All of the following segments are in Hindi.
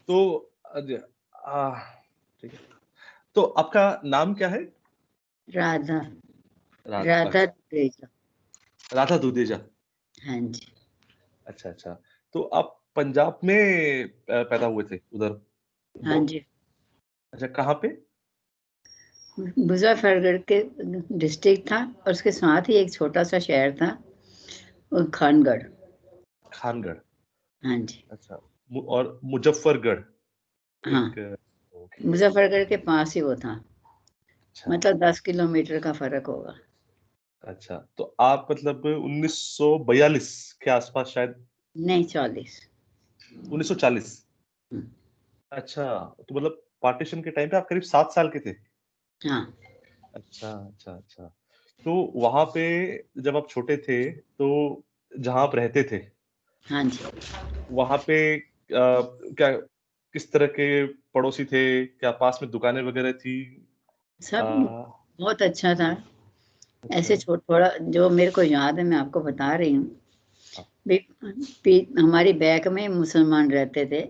तो आ, ठीक है। तो आपका नाम क्या है? राधा। राधा अच्छा, दुधेजा। राधा दुदेजा। हाँ जी। अच्छा अच्छा। तो आप पंजाब में पैदा हुए थे उधर? हाँ वो जी। अच्छा, कहाँ पे? मुजफ्फरगढ़ के डिस्ट्रिक्ट था और उसके साथ ही एक छोटा सा शहर था, खानगढ़। खानगढ़। हाँ जी। अच्छा। और मुजफ्फरगढ़ हाँ, एक। ओके। मुजफ्फरगढ़ के पास ही वो था, अच्छा मतलब 10 किलोमीटर का फर्क होगा। अच्छा। तो आप मतलब 1942 के आसपास शायद? नहीं, 40। 1940। अच्छा, तो मतलब पार्टीशन के टाइम पे आप करीब 7 साल के थे? हाँ। अच्छा अच्छा अच्छा। तो वहां पे जब आप छोटे थे, तो जहां आप रहते थे हाँ जी। वहां पे क्या, किस तरह के पड़ोसी थे? क्या पास में दुकानें वगैरह थी? सब आ, बहुत अच्छा था। अच्छा। ऐसे थोड़ा जो मेरे को याद है मैं आपको बता रही हूँ। हाँ, हमारी बैक में मुसलमान रहते थे,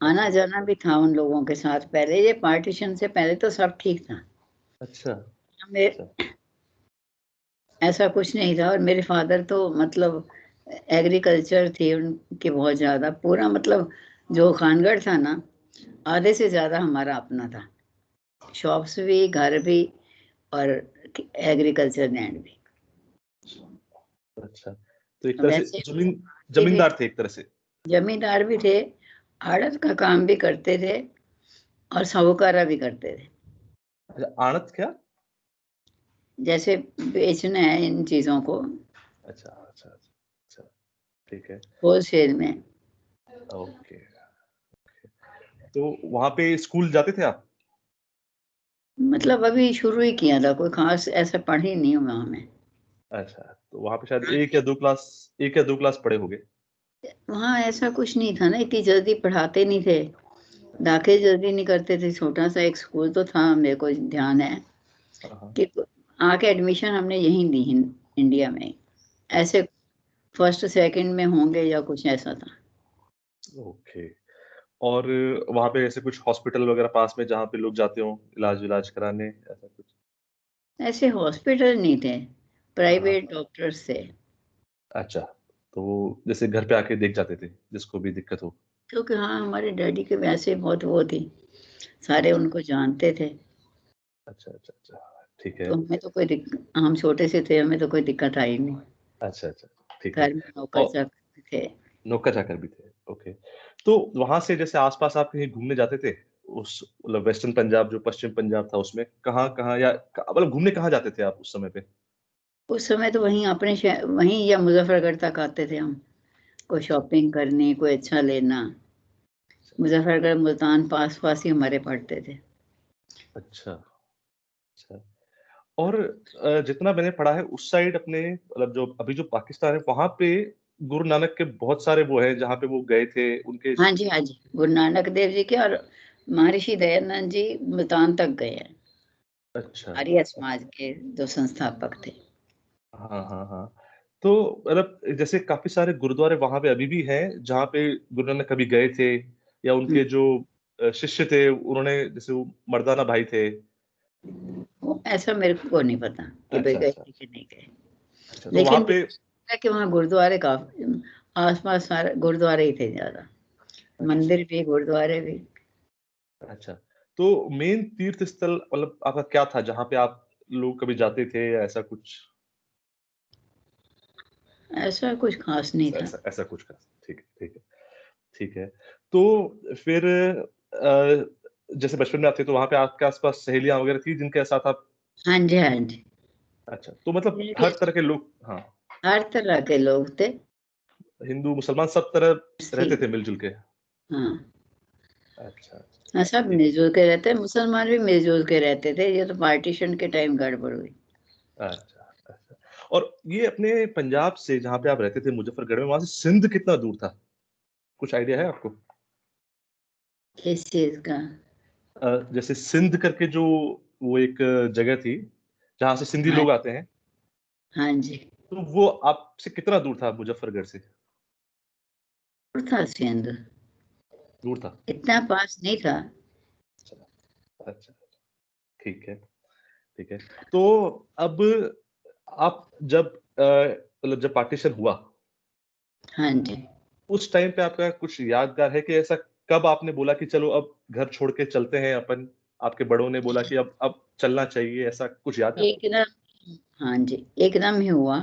आना अच्छा जाना भी था उन लोगों के साथ। पहले ये पार्टीशन से पहले तो सब ठीक था, अच्छा हमें अच्छा। ऐसा कुछ नहीं था। और मेरे फादर तो मतलब एग्रीकल्चर थी उनकी बहुत ज़्यादा, पूरा मतलब जो खानगढ़ था ना, आधे से ज़्यादा हमारा अपना था, शॉप्स भी, घर भी और एग्रीकल्चर लैंड भी। अच्छा, तो एक तरह से वैसे ये भी जमींदार थे एक तरह से? जमींदार भी थे, आड़त का काम भी करते थे और साहूकारा भी करते थे। अच्छा, आड़त क्या? जैसे बेचना है इन चीज़ों को अच्छा अच्छा अच्छा अच्छा। ठीक है। होलसेल में। ओके। तो वहां पे स्कूल जाते थे आप? मतलब अभी शुरू ही किया था, कोई खास ऐसा पढ़ी नहीं हूँ वहाँ मैं। अच्छा, तो वहां पे शायद एक या दो क्लास पढ़े होंगे। वहाँ ऐसा कुछ नहीं था ना, इतनी जल्दी पढ़ाते नहीं थे, दाखिल जल्दी नहीं करते थे। छोटा सा एक स्कूल तो था, मेरे को ध्यान है हाँ हाँ। कि आके एडमिशन हमने यहीं ली, इंडिया में ही। ऐसे फर्स्ट सेकंड में होंगे या कुछ ऐसा था। ओके। और वहां पे ऐसे कुछ हॉस्पिटल वगैरह पास में जहाँ पे लोग जाते हो इलाज विलाज कराने, ऐसा कुछ? ऐसे हॉस्पिटल नहीं थे, हाँ। प्राइवेट डॉक्टर्स थे। अच्छा, तो जैसे घर पे आके देख जाते थे जिसको भी दिक्कत हो? क्योंकि हाँ, हमारे डैडी के वैसे बहुत वो थी, सारे अच्छा उनको जानते थे। अच्छा अच्छा अच्छा। ठीक है। तो हमें तो हम छोटे से थे, हमें तो कोई दिक्कत आई नहीं। अच्छा अच्छा। ठीक है। घर में नौकर और चाकर थे। नौका चाकर भी थे? ओके। तो वहां से जैसे आसपास आप कहीं घूमने जाते थे, उस मतलब वेस्टर्न पंजाब जो पश्चिम पंजाब था उसमें कहाँ कहाँ, या मतलब घूमने कहाँ जाते थे आप उस समय पे? उस समय तो वहीं अपने शहर, वहीं या मुजफ्फरगढ़ तक आते थे हम, कोई शॉपिंग करनी, कोई अच्छा लेना। मुजफ्फरगढ़, मुल्तान पास पास ही हमारे पड़ते थे। अच्छा अच्छा। और जितना मैंने पढ़ा है उस साइड अपने मतलब जो अभी जो पाकिस्तान है वहां पे गुरु नानक के बहुत सारे वो है जहाँ पे वो गए थे उनके। हाँ जी, हाँ जी, गुरु नानक देव जी के और महर्षि दयानंद जी मुल्तान तक गए हैं, अच्छा आर्य अच्छा। समाज के जो संस्थापक थे। हाँ हाँ हाँ। तो मतलब जैसे काफी सारे गुरुद्वारे वहां पे अभी भी हैं जहाँ पे गुरु नानक कभी गए थे, या हुँ, उनके जो शिष्य थे उन्होंने, जैसे वो मर्दाना भाई थे। वो ऐसा मेरे को नहीं पता कि भई अच्छा गए अच्छा थे कि नहीं गए। अच्छा। तो वहां लेकिन पे है कि वहाँ गुरुद्वारे काफ़ी आस-पास, सारे गुरुद्वारे ही थे ज़्यादा, अच्छा मंदिर भी, गुरुद्वारे भी। अच्छा। तो मेन तीर्थ स्थल मतलब आपका क्या था जहाँ पे आप लोग कभी जाते थे, या ऐसा कुछ? ऐसा कुछ ख़ास नहीं ऐसा था। ऐसा ऐसा कुछ का? ठीक है ठीक है ठीक है। तो फिर जैसे बचपन में आप थे तो वहां पे आपके आसपास सहेलियां वगैरह थी जिनके साथ आप? हाँ जी, हाँ जी। अच्छा, तो मतलब बिल्कुल, हर तरह के लोग, हाँ, हर तरह के लोग थे। हिंदू मुसलमान सब तरह थी। रहते थे मिलजुल के? हाँ। अच्छा अच्छा। हाँ, सब ठीक मिल-जुल के रहते हैं, मुसलमान भी मिल-जुल के रहते थे, ये तो पार्टीशन के टाइम गड़बड़ हुई। है। अच्छा अच्छा। और ये अपने पंजाब से जहाँ पे आप रहते थे मुजफ्फरगढ़ में, वहां से सिंध कितना दूर था? कुछ आइडिया है आपको? किस चीज़ का? जैसे सिंध करके जो वो एक जगह थी जहाँ से सिंधी हाँ, लोग आते हैं, हाँ जी। तो वो आपसे कितना दूर था मुजफ्फरगढ़ से? दूर था सिंध, दूर था। इतना पास नहीं था। अच्छा, अच्छा, ठीक है, ठीक है। तो अब आप जब मतलब जब पार्टीशन हुआ, हाँ जी। उस टाइम पे आपका कुछ यादगार है कि ऐसा कब आपने बोला कि चलो अब घर छोड़ के चलते हैं अपन, आपके बड़ों ने बोला कि अब चलना चाहिए, ऐसा कुछ याद है आपको? एकदम, हाँ जी, एकदम ही हुआ।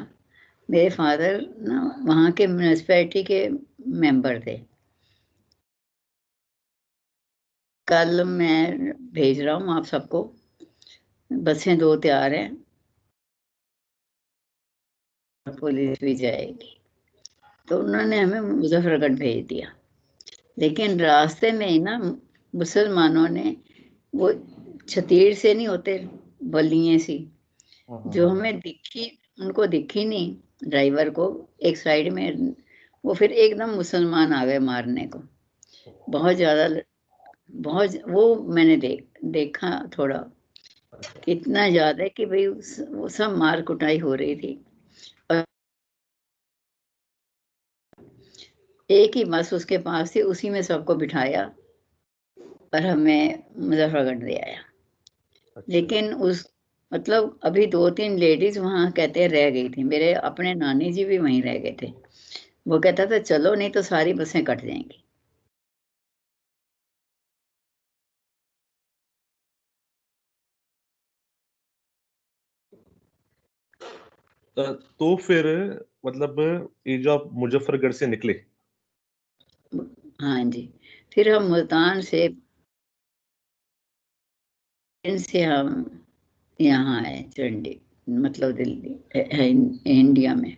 मेरे फादर ना वहाँ के म्युनिसिपैलिटी के मेंबर थे। कल मैं भेज रहा हूँ आप सबको, बसें 2 तैयार हैं, पुलिस भी जाएगी। तो उन्होंने हमें मुज़फ्फरगढ़ भेज दिया। लेकिन रास्ते में ही ना मुसलमानों ने वो छतीर से नहीं होते, बल्लियाँ सी, हाँ, हाँ, जो हाँ, हाँ। हमें दिखी, उनको दिखी नहीं ड्राइवर को, एक साइड में, वो फिर एकदम मुसलमान आ गए मारने को। ओहो! बहुत ज़्यादा, बहुत वो मैंने देखा थोड़ा, अच्छा, इतना ज़्यादा कि भई वो सब मार कुटाई हो रही थी। और एक ही बस उसके पास थी, उसी में सबको बिठाया और हमें मुज़फ्फरगढ़ ले आया। अच्छा, लेकिन उस मतलब अभी 2-3 लेडीज़ वहाँ कहते हैं रह गई थी। मेरे अपने नानी जी भी वहीं रह गए थे। वो कहता था चलो नहीं तो सारी बसें कट जाएँगी। तो फिर मतलब ये जो आप मुज़फ्फरगढ़ से निकले, हाँ जी, फिर हम मुल्तान से ट्रेन से हम यहाँ आए चंडी, मतलब दिल्ली, इंडिया में।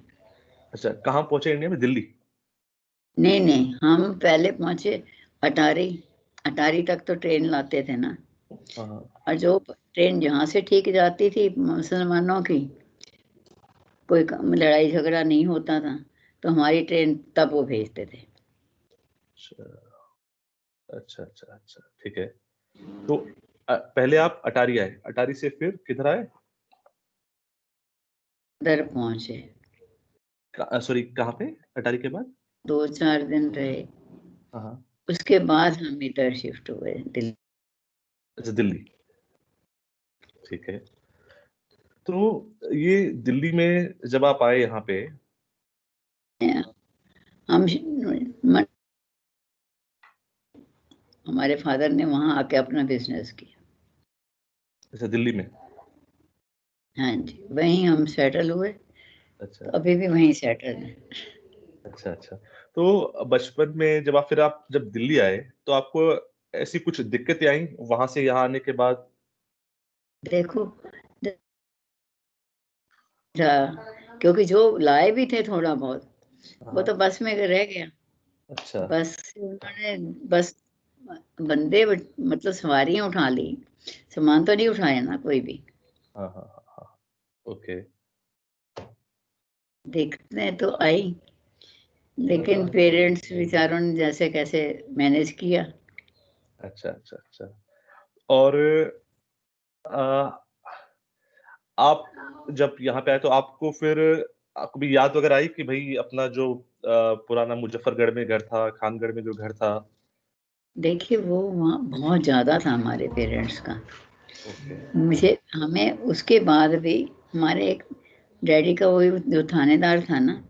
अच्छा, कहाँ पहुँचे इंडिया में? दिल्ली? नहीं, नहीं, हम पहले पहुँचे अटारी, अटारी तक तो ट्रेन लाते थे ना, हाँ, हाँ। और जो ट्रेन जहाँ से ठीक जाती थी मुसलमानों की, कोई लड़ाई झगड़ा नहीं होता था, तो हमारी ट्रेन तब वो भेजते थे। अच्छा, अच्छा, अच्छा, अच्छा, ठीक है। तो पहले आप अटारी आए, अटारी से फिर किधर आए? उधर पहुँचे, सॉरी, कहाँ पे अटारी के बाद? 2-4 दिन रहे, हाँ, हाँ। उसके बाद हम इधर शिफ्ट हुए दिल्ली। अच्छा, दिल्ली, ठीक है। तो ये दिल्ली में जब आप आए यहाँ पे, हम हमारे फादर ने वहाँ आके अपना बिज़नेस किया। अच्छा दिल्ली में, हाँ जी, वहीं हम सेटल हुए, अच्छा, तो अभी भी वहीं सेटल हैं। अच्छा, अच्छा। तो बचपन में जब आप जब दिल्ली आए, तो आपको ऐसी कुछ दिक्कतें आईं वहाँ से यहाँ आने के बाद? देखो, क्योंकि जो लाए भी थे थोड़ा बहुत, हाँ, वो तो हाँ। बस में रह गया। अच्छा। बस से उन्होंने बस बंदे मतलब सवारियाँ उठा ली, सामान तो नहीं उठाया ना कोई भी। हाँ, हाँ, हाँ, हाँ। ओके। दिक्कतें तो आई, लेकिन पेरेंट्स बेचारों ने जैसे-कैसे मैनेज किया। अच्छा, अच्छा, अच्छा। और अ, आप जब यहाँ पे आए तो आपको फिर कभी याद वगैरह आई कि भई अपना जो पुराना मुज़फ्फरगढ़ में घर था, खानगढ़ में जो घर था। देखिए, वो वहाँ बहुत ज़्यादा था हमारे पेरेंट्स का। ओके। मुझे हमें उसके बाद भी हमारे एक डैडी का वही जो थानेदार था ना, हाँ,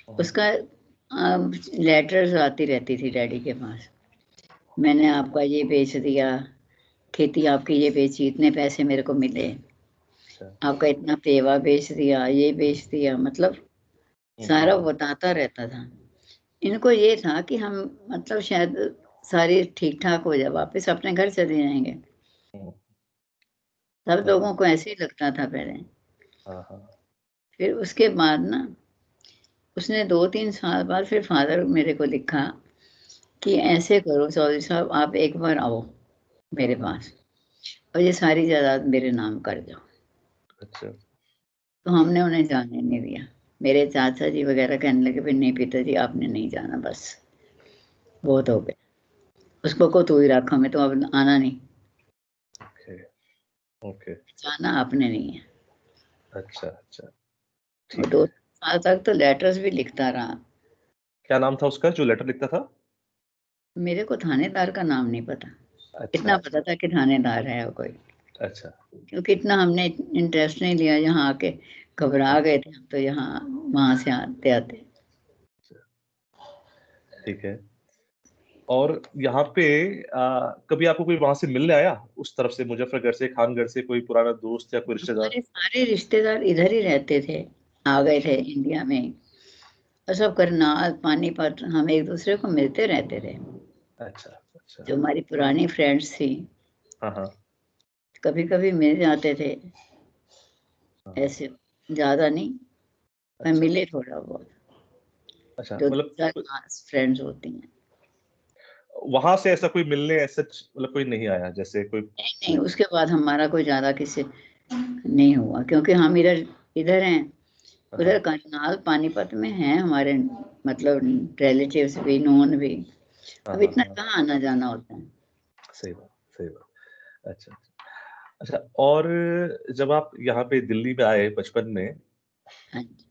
हाँ। उसका लेटर्स आती रहती थी डैडी के पास। मैंने आपका ये बेच दिया, खेती आपकी ये बेची, इतने पैसे मेरे को मिले, अच्छा। आपका इतना पेवा बेच दिया, ये बेच दिया, मतलब हुँ, हुँ, सारा हुँ। बताता रहता था। इनको ये था कि हम मतलब शायद सारी ठीक-ठाक हो जाए, वापस अपने घर चले जाएँगे। हुँ। सब हाँ, हाँ। लोगों को ऐसे ही लगता था पहले। हाँ, हाँ। फिर उसके बाद ना उसने 2-3 साल बाद फिर फ़ादर मेरे को लिखा कि ऐसे करो चौधरी साहब, आप एक बार आओ मेरे हाँ, पास और ये सारी जायदाद मेरे नाम कर दो। अच्छा। तो हमने उन्हें जाने नहीं दिया। मेरे चाचा जी वग़ैरह कहने लगे, "फिर नहीं पिताजी आपने नहीं जाना बस, बहुत हो गया। उसको को तू ही रख, हमें तो अब आना नहीं, ओके, ओके। जाना आपने नहीं है।" अच्छा, अच्छा, और ठीक 2 है। साल तक तो लेटर्स भी लिखता रहा। क्या नाम था उसका जो लेटर लिखता था? मेरे को थानेदार का नाम नहीं पता। अच्छा, इतना पता था कि थानेदार है वो कोई, अच्छा। क्योंकि इतना हमने इंटरेस्ट नहीं लिया, यहाँ आके घबरा गए थे हम तो, यहाँ वहाँ से आते-आते। ठीक है। और यहाँ पे कभी आपको कोई वहाँ से मिलने आया? उस तरफ से मुज़फ़्फ़रगढ़ से, खानगढ़ से कोई पुराना दोस्त या कोई रिश्तेदार? हमारे सारे रिश्तेदार इधर ही रहते थे, आ गए थे इंडिया में। और सब करनाल, पानीपत, हम एक-दूसरे को मिलते रहते थे। अच्छा, अच्छा। जो हमारी पुरानी फ्रेंड्स थी, हाँ, हाँ। कभी-कभी मिल जाते थे, हाँ, हाँ। ऐसे ज़्यादा नहीं, पर अच्छा, मिले थोड़ा बहुत, अच्छा जो मतलब 2-4 खास फ्रेंड्स होती हैं। वहाँ से ऐसा कोई मिलने एज़ सच मतलब कोई नहीं आया जैसे कोई नहीं, नहीं, उसके बाद हमारा कोई ज़्यादा किसी नहीं हुआ, क्योंकि हम इधर इधर हैं, हाँ, उधर हाँ। करनाल, पानीपत में हैं हमारे मतलब रिलेटिव्स भी, नोन भी। हाँ, अब हाँ, इतना हाँ। कहाँ आना-जाना होता है। सही बात, सही बात। अच्छा, अच्छा। अच्छा और जब आप यहाँ पे दिल्ली में आए बचपन में, हाँ जी,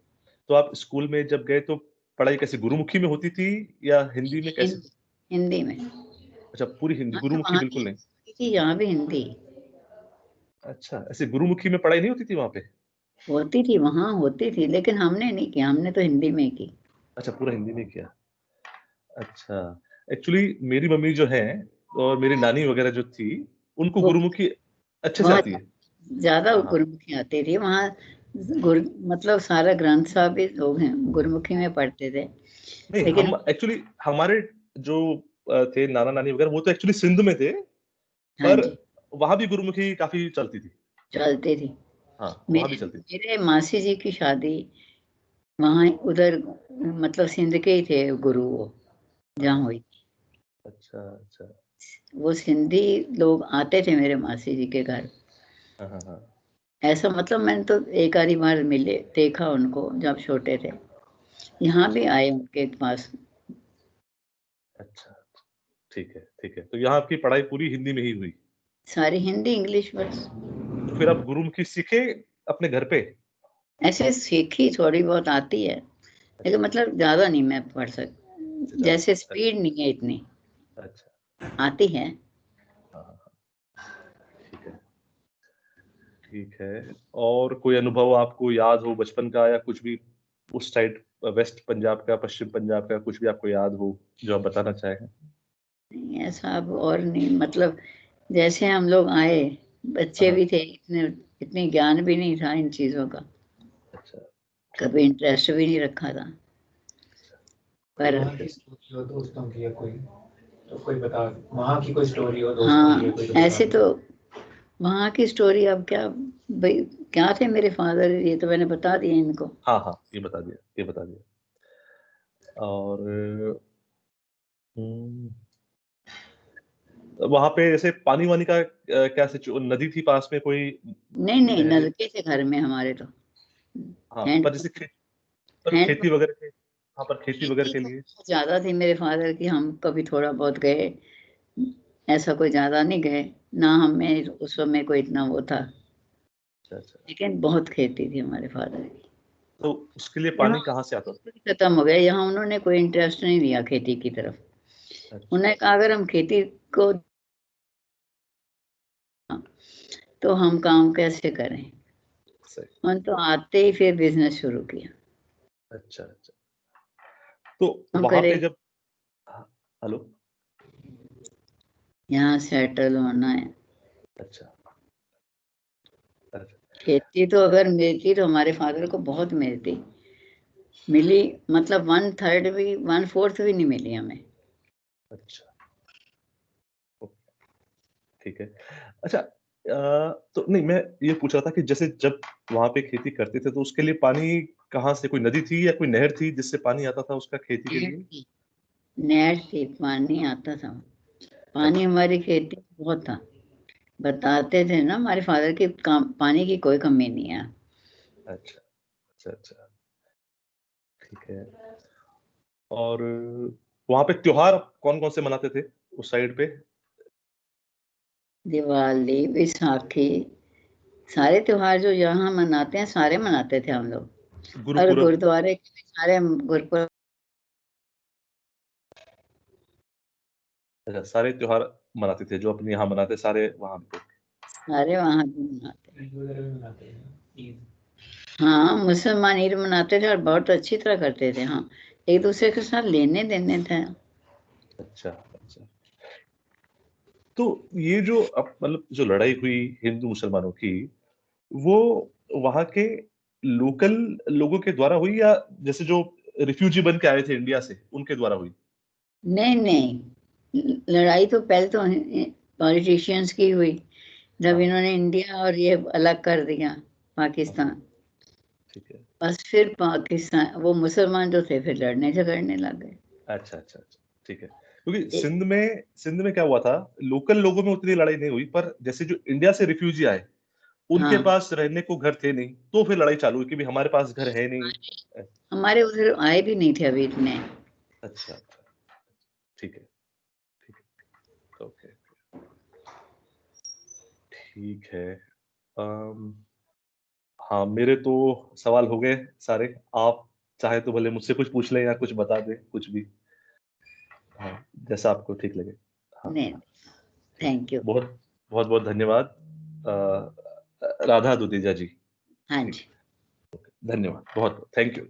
तो आप स्कूल में जब गए तो पढ़ाई कैसे गुरुमुखी में होती थी या हिंदी में कैसे? हिंदी हिंदी में। अच्छा पूरी हिंदी, हाँ, तो गुरुमुखी वहाँ भी बिल्कुल नहीं? हिंदी थी, यहाँ भी हिंदी अच्छा, ऐसे गुरुमुखी में पढ़ाई नहीं होती थी वहाँ पे? होती थी, वहाँ होती थी, लेकिन हमने नहीं किया, हमने तो हिंदी में ही की। अच्छा पूरा हिंदी में किया। अच्छा, एक्चुअली मेरी मम्मी जो हैं और मेरी नानी वगैरह जो थी, उनको वो गुरुमुखी अच्छे से बहुत आती है। ज़्यादा हाँ, हाँ। गुरुमुखी आती थी, वहाँ गुर मतलब सारा ग्रंथ साहब भी लोग हैं, गुरुमुखी में पढ़ते थे। नहीं लेकिन हम एक्चुअली हमारे जो थे नाना-नानी वगैरह वो तो एक्चुअली सिंध में थे, हाँ पर जी, वहाँ भी गुरुमुखी काफ़ी चलती थी। चलती थी। हाँ, वहाँ भी मेरे चलती थी। मेरे मासी जी की शादी वहाँ उधर मतलब सिंध के ही थे गुरु वो, हाँ, जहाँ हाँ। हुई। अच्छा, अच्छा। वो सिंधी लोग आते थे मेरे मासी जी के घर। हाँ, हाँ, हाँ। ऐसा मतलब मैंने तो एक आधी बार मिले देखा उनको जब छोटे थे। यहाँ भी आए उनके पास। अच्छा, ठीक है, ठीक है। तो यहाँ आपकी पढ़ाई पूरी हिंदी में ही हुई। सारी हिंदी, इंग्लिश बस। तो फिर आप गुरुमुखी सीखे अपने घर पे? ऐसे सीखी थोड़ी बहुत आती है, लेकिन अच्छा, मतलब ज़्यादा नहीं मैं पढ़ अच्छा ज़्यादा जैसे अच्छा, स्पीड नहीं है इतनी, अच्छा। आती है। हाँ, हाँ, हाँ। ठीक है, ठीक है। और कोई अनुभव आपको याद हो बचपन का या कुछ भी उस साइड वेस्ट पंजाब का, पश्चिम पंजाब का कुछ भी आपको याद हो, जो आप बताना चाहें? नहीं ऐसा अब और नहीं मतलब जैसे हम लोग आए, हाँ, बच्चे हाँ। भी थे, इतने ज्ञान भी नहीं था इन चीज़ों का, अच्छा, कभी इंटरेस्ट भी नहीं रखा था। अच्छा। कोई पर वहाँ की स्टोरी हो दोस्तों की या कोई तो कोई बता वहाँ की कोई स्टोरी हो दोस्तों की या हाँ, कोई तो बता ऐसे दो। तो वहाँ की स्टोरी अब क्या भई क्या थे मेरे फ़ादर, ये तो मैंने बता दिया इनको। हाँ, हाँ, ये बता दिया, ये बता दिया। और हुँ, वहाँ पे जैसे पानी-वानी का क्या नदी थी पास में कोई नहीं, नहीं, नहरें? नलके थे घर में हमारे तो। हाँ, पर जैसे हैंडपंप पर खेती हैंडपंप वगैरह के हाँ, पर खेती वगैरह खेती के तो लिए? बहुत ज़्यादा थी मेरे फ़ादर की, हम कभी थोड़ा बहुत गए, ऐसा कोई ज़्यादा नहीं गए, ना हमें उस समय कोई इतना वो था, अच्छा, अच्छा। लेकिन बहुत खेती थी हमारे फ़ादर की। तो उसके लिए यहाँ पानी कहाँ से आता था? बिल्कुल ही खत्म हो गया, यहाँ उन्होंने कोई इंटरेस्ट नहीं लिया खेती की तरफ। अच्छा, उन्होंने कहा अगर हम खेती को तो हम काम कैसे करें? सही। उन्होंने तो आते ही फिर बिज़नेस शुरू किया। अच्छा, अच्छा। तो हम वहाँ करे पे जब हाँ, हेलो? यहाँ सेटल होना है। अच्छा, अच्छा, खेती तो अगर मिलती तो हमारे फ़ादर को बहुत मिलती। मिली मतलब 1/3 भी 1/4 भी नहीं मिली हमें। अच्छा, ओके, ठीक है। अच्छा तो नहीं मैं ये पूछ रहा था कि जैसे जब वहाँ पे खेती करते थे तो उसके लिए पानी कहाँ से कोई नदी थी या कोई नहर थी जिससे पानी आता था उसका खेती के नहर लिए? थी नहर थी, पानी आता था। पानी अच्छा, हमारी खेती में बहुत था। बताते थे ना हमारे फ़ादर कि काम पानी की कोई कमी नहीं है। अच्छा, अच्छा, अच्छा, ठीक है। और वहाँ पे त्योहार कौन-कौन से मनाते थे उस साइड पे? दिवाली, बैसाखी सारे त्योहार जो यहाँ मनाते हैं सारे मनाते थे हम लोग। और गुरुपुरब? गुरुद्वारे के भी सारे गुरपुरब अच्छा, सारे त्योहार मनाते थे, जो अपने यहाँ मनाते सारे वहाँ पे। सारे वहाँ भी मनाते। ईद वगैरह भी मनाते हैं, ईद। हाँ, मुसलमान ईद मनाते थे और बहुत अच्छी तरह करते थे। हाँ, एक दूसरे के साथ लेने देने था। अच्छा, अच्छा। तो ये जो अब मतलब जो लड़ाई हुई हिंदू मुसलमानों की, वो वहाँ के लोकल लोगों के द्वारा हुई या जैसे जो रिफ्यूजी बन के आए थे इंडिया से, उनके द्वारा हुई? नहीं, नहीं, लड़ाई तो पहले तो पॉलिटिशियंस की हुई, जब हाँ, इन्होंने इंडिया और ये अलग कर दिया हाँ, पाकिस्तान। ठीक है। बस फिर पाकिस्तान वो मुसलमान जो थे फिर लड़ने झगड़ने लग गए। अच्छा, अच्छा, अच्छा, ठीक है। क्योंकि ए सिंध में क्या हुआ था, लोकल लोगों में उतनी लड़ाई नहीं हुई, पर जैसे जो इंडिया से रिफ्यूजी आए, उनके हाँ, पास रहने को घर थे नहीं, तो फिर लड़ाई चालू हुई कि भई हमारे पास घर है नहीं। अ, हमारे उधर आए भी नहीं थे अभी इतने। अच्छा, अच्छा, ठीक है, ठीक है, ओके, ठीक है। अम, हाँ, मेरे तो सवाल हो गए सारे। आप चाहे तो भले मुझसे कुछ पूछ लें या कुछ बता दें, कुछ भी। हाँ, जैसा आपको ठीक लगे। हाँ, नहीं, ठीक है। Thank you. बहुत-बहुत धन्यवाद राधा दुधीजा जी। हाँ ठीक जी। है, धन्यवाद, बहुत थैंक यू।